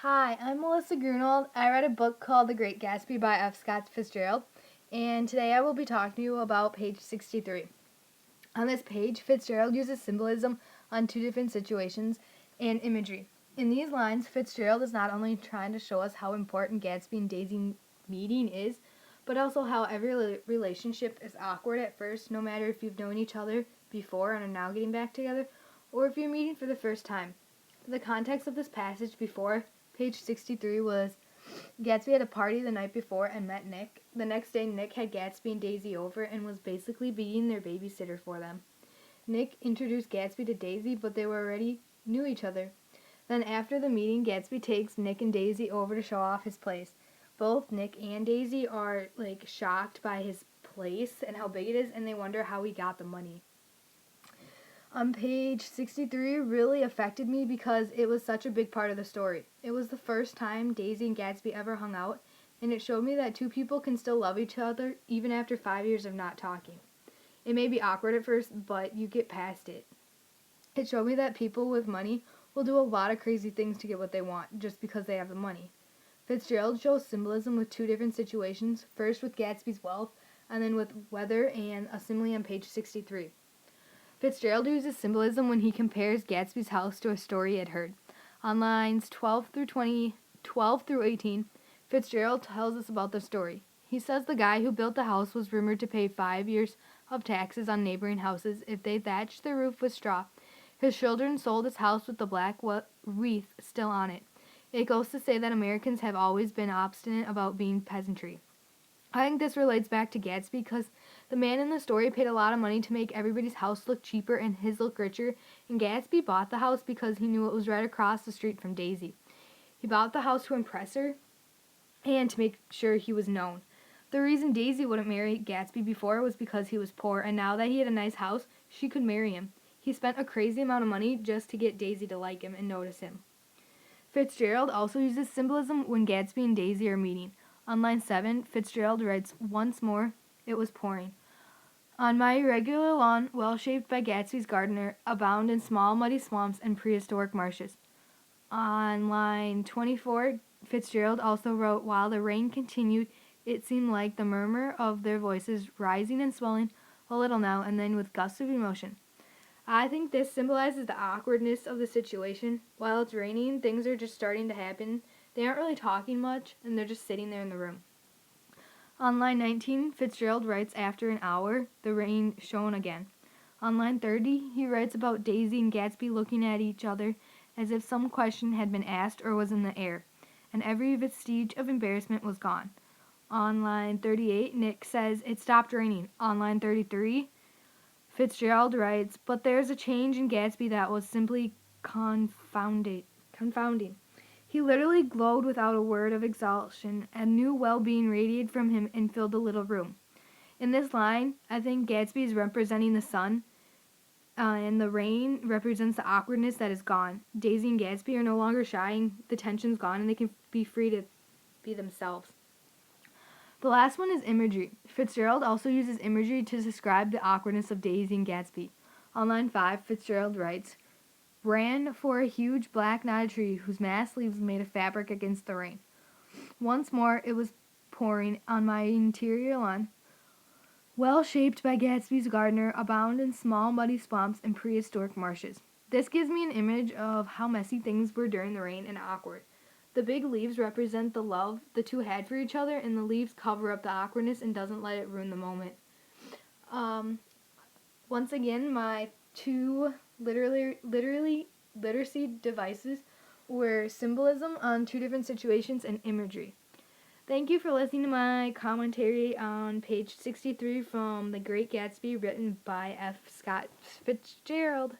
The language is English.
Hi, I'm Melissa Grunwald. I read a book called The Great Gatsby by F. Scott Fitzgerald, and today I will be talking to you about page 63. On this page, Fitzgerald uses symbolism on two different situations and imagery. In these lines, Fitzgerald is not only trying to show us how important Gatsby and Daisy meeting is, but also how every relationship is awkward at first, no matter if you've known each other before and are now getting back together, or if you're meeting for the first time. The context of this passage before page 63 was Gatsby had a party the night before and met Nick. The next day, Nick had Gatsby and Daisy over and was basically being their babysitter for them. Nick introduced Gatsby to Daisy, but they already knew each other. Then after the meeting, Gatsby takes Nick and Daisy over to show off his place. Both Nick and Daisy are shocked by his place and how big it is, and they wonder how he got the money. On page 63 really affected me because it was such a big part of the story. It was the first time Daisy and Gatsby ever hung out, and it showed me that two people can still love each other even after 5 years of not talking. It may be awkward at first, but you get past it. It showed me that people with money will do a lot of crazy things to get what they want just because they have the money. Fitzgerald shows symbolism with two different situations, first with Gatsby's wealth, and then with weather and a simile on page 63. Fitzgerald uses symbolism when he compares Gatsby's house to a story he had heard. On lines 12 through 18, Fitzgerald tells us about the story. He says the guy who built the house was rumored to pay 5 years of taxes on neighboring houses if they thatched their roof with straw. His children sold his house with the black wreath still on it. It goes to say that Americans have always been obstinate about being peasantry. I think this relates back to Gatsby because the man in the story paid a lot of money to make everybody's house look cheaper and his look richer, and Gatsby bought the house because he knew it was right across the street from Daisy. He bought the house to impress her and to make sure he was known. The reason Daisy wouldn't marry Gatsby before was because he was poor, and now that he had a nice house, she could marry him. He spent a crazy amount of money just to get Daisy to like him and notice him. Fitzgerald also uses symbolism when Gatsby and Daisy are meeting. On line 7, Fitzgerald writes, "Once more, it was pouring. On my irregular lawn, well shaped by Gatsby's gardener, abound in small muddy swamps and prehistoric marshes." On line 24, Fitzgerald also wrote, "While the rain continued, it seemed like the murmur of their voices rising and swelling a little now and then with gusts of emotion." I think this symbolizes the awkwardness of the situation. While it's raining, things are just starting to happen. They aren't really talking much, and they're just sitting there in the room. On line 19, Fitzgerald writes, "After an hour, the rain shone again." On line 30, he writes about Daisy and Gatsby looking at each other as if some question had been asked or was in the air, and every vestige of embarrassment was gone. On line 38, Nick says, "It stopped raining." On line 33, Fitzgerald writes, "But there's a change in Gatsby that was simply confounding. He literally glowed without a word of exhaustion, and new well-being radiated from him and filled the little room." In this line, I think Gatsby is representing the sun, and the rain represents the awkwardness that is gone. Daisy and Gatsby are no longer shy, and the tension's gone, and they can be free to be themselves. The last one is imagery. Fitzgerald also uses imagery to describe the awkwardness of Daisy and Gatsby. On line 5, Fitzgerald writes, "Ran for a huge black knotted tree whose mass leaves made of fabric against the rain. Once more it was pouring on my interior lawn, well shaped by Gatsby's gardener, abound in small muddy swamps and prehistoric marshes." This gives me an image of how messy things were during the rain and awkward. The big leaves represent the love the two had for each other, and the leaves cover up the awkwardness and doesn't let it ruin the moment. Once again, my two literacy devices were symbolism on two different situations and imagery. Thank you for listening to my commentary on page 63 from The Great Gatsby, written by F. Scott Fitzgerald.